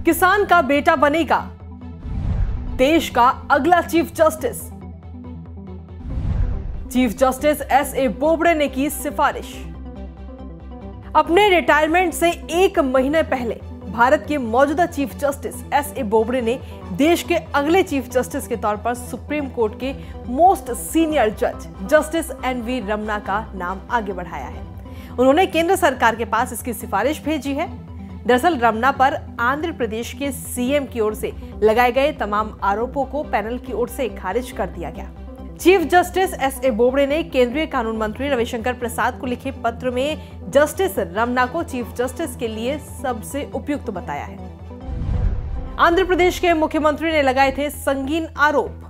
किसान का बेटा बनेगा देश का अगला chief justice. Chief justice SA. Bobde ने की सिफारिश। अपने रिटायरमेंट से एक महीने पहले भारत के मौजूदा चीफ जस्टिस एस.ए. बोबड़े ने देश के अगले चीफ जस्टिस के तौर पर सुप्रीम कोर्ट के मोस्ट सीनियर जज जस्टिस एन.वी. रमन्ना का नाम आगे बढ़ाया है। उन्होंने केंद्र सरकार के पास इसकी सिफारिश भेजी है। दरअसल रमन्ना पर आंध्र प्रदेश के सीएम की ओर से लगाए गए तमाम आरोपों को पैनल की ओर से खारिज कर दिया गया। Chief justice SA. बोबड़े ने केंद्रीय कानून मंत्री रविशंकर प्रसाद को लिखे पत्र में जस्टिस रमन्ना को चीफ जस्टिस के लिए सबसे उपयुक्त बताया है। आंध्र प्रदेश के मुख्यमंत्री ने लगाए थे संगीन आरोप।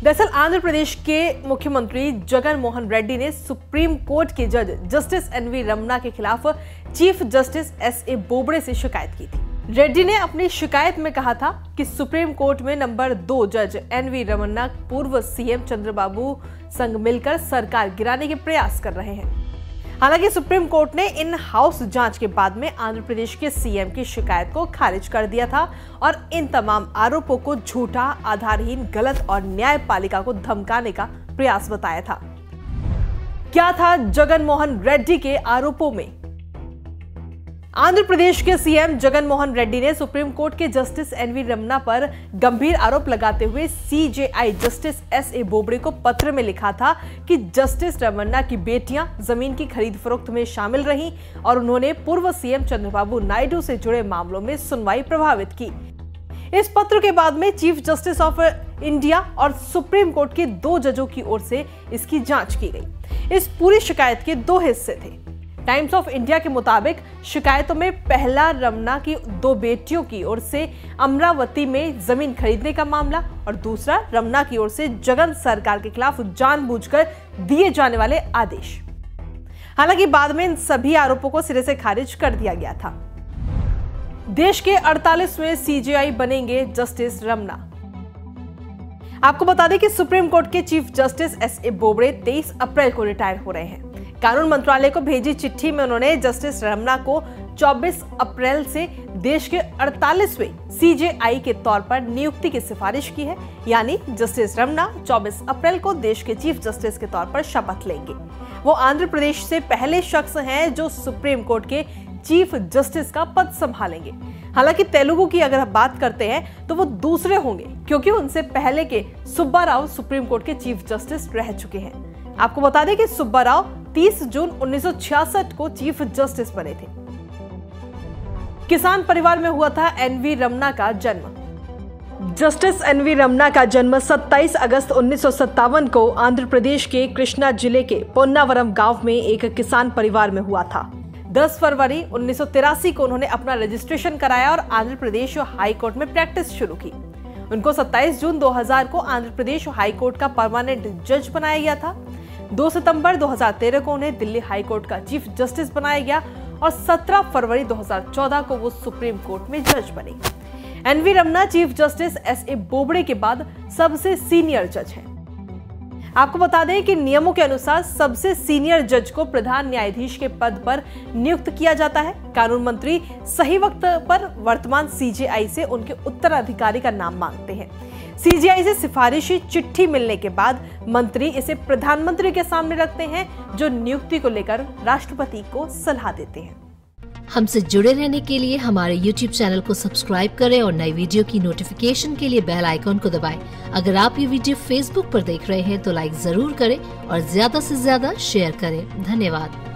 दरअसल आंध्र प्रदेश के मुख्यमंत्री जगन मोहन रेड्डी ने सुप्रीम कोर्ट के जज जस्टिस एन.वी. रमन्ना के खिलाफ चीफ जस्टिस एस.ए. बोबड़े से शिकायत की थी। रेड्डी ने अपनी शिकायत में कहा था कि सुप्रीम कोर्ट में नंबर 2 जज एन.वी. रमन्ना पूर्व सीएम चंद्रबाबू संग मिलकर सरकार गिराने के प्रयास कर रहे हैं। हालांकि सुप्रीम कोर्ट ने इन हाउस जांच के बाद में आंध्र प्रदेश के सीएम की शिकायत को खारिज कर दिया था और इन तमाम आरोपों को झूठा, आधारहीन, गलत और न्यायपालिका को धमकाने का प्रयास बताया था। क्या था जगन मोहन रेड्डी के आरोपों में? आंध्र प्रदेश के सीएम जगन मोहन रेड्डी ने सुप्रीम कोर्ट के जस्टिस एन.वी. रमन्ना पर गंभीर आरोप लगाते हुए सीजेआई जस्टिस एस.ए. बोबड़े को पत्र में लिखा था कि जस्टिस रमन्ना की बेटियां जमीन की खरीद फरोख्त में शामिल रहीं और उन्होंने पूर्व सीएम चंद्रबाबू नायडू से जुड़े मामलों में सुनवाई प्रभावित की। इस पत्र के बाद में चीफ जस्टिस ऑफ इंडिया और सुप्रीम कोर्ट के 2 जजों की ओर से इसकी जांच की गई। इस पूरी शिकायत के 2 हिस्से थे। टाइम्स ऑफ इंडिया के मुताबिक शिकायतों में पहला रमन्ना की 2 बेटियों की ओर से अमरावती में जमीन खरीदने का मामला और दूसरा रमन्ना की ओर से जगन सरकार के खिलाफ जानबूझकर दिए जाने वाले आदेश। हालांकि बाद में इन सभी आरोपों को सिरे से खारिज कर दिया गया था। देश के 48वें सीजेआई बनेंगे जस्टिस रमन्ना। आपको बता दें कि सुप्रीम कोर्ट के चीफ जस्टिस एस.ए. बोबड़े 23 अप्रैल को रिटायर हो रहे हैं। कानून मंत्रालय को भेजी चिट्ठी में उन्होंने जस्टिस रमन्ना को 24 अप्रैल से देश के 48वें सीजेआई के तौर पर नियुक्ति की सिफारिश की है। यानी जस्टिस रमन्ना 24 अप्रैल को देश के चीफ जस्टिस के तौर पर शपथ लेंगे। वो आंध्र प्रदेश से पहले शख्स हैं जो सुप्रीम कोर्ट के चीफ जस्टिस का पद संभालेंगे। हालांकि तेलुगु की अगर बात करते हैं तो वो दूसरे होंगे, क्योंकि उनसे पहले के सुब्बा राव सुप्रीम कोर्ट के चीफ जस्टिस रह चुके हैं। आपको बता दें कि सुब्बा राव 30 जून 1966 को चीफ जस्टिस बने थे। किसान परिवार में हुआ था एन.वी. रमन्ना का जन्म। Justice NV. रमन्ना का जन्म 27 अगस्त 1957 को आंध्र प्रदेश के कृष्णा जिले के पोन्नावरम गांव में एक किसान परिवार में हुआ था। 10 फरवरी 1983 को उन्होंने अपना रजिस्ट्रेशन कराया और आंध्र प्रदेश हाई कोर्ट में प्रैक्टिस शुरू की। उनको 27 जून 2000 को आंध्र प्रदेश हाई कोर्ट का परमानेंट जज बनाया गया था। 2 सितंबर 2013 को उन्हें दिल्ली हाई कोर्ट का चीफ जस्टिस बनाया गया और 17 फरवरी 2014 को वो सुप्रीम कोर्ट में जज बने। NV. Ramana chief justice SA. Bobde के बाद सबसे सीनियर जज हैं। आपको बता दें कि नियमों के अनुसार सबसे सीनियर जज को प्रधान न्यायाधीश के पद पर नियुक्त किया जाता है। कानून मंत्री सही वक्त पर वर्तमान सीजेआई से उनके उत्तराधिकारी का नाम मांगते हैं। सीजेआई से सिफारिशी चिट्ठी मिलने के बाद मंत्री इसे प्रधानमंत्री के सामने रखते हैं, जो नियुक्ति को लेकर राष्ट्रपति को सलाह देते हैं। हमसे जुड़े रहने के लिए हमारे YouTube चैनल को सब्सक्राइब करें और नई वीडियो की नोटिफिकेशन के लिए बेल आइकॉन को दबाएं। अगर आप ये वीडियो Facebook पर देख रहे हैं तो लाइक जरूर करें और ज्यादा से ज्यादा शेयर करें। धन्यवाद।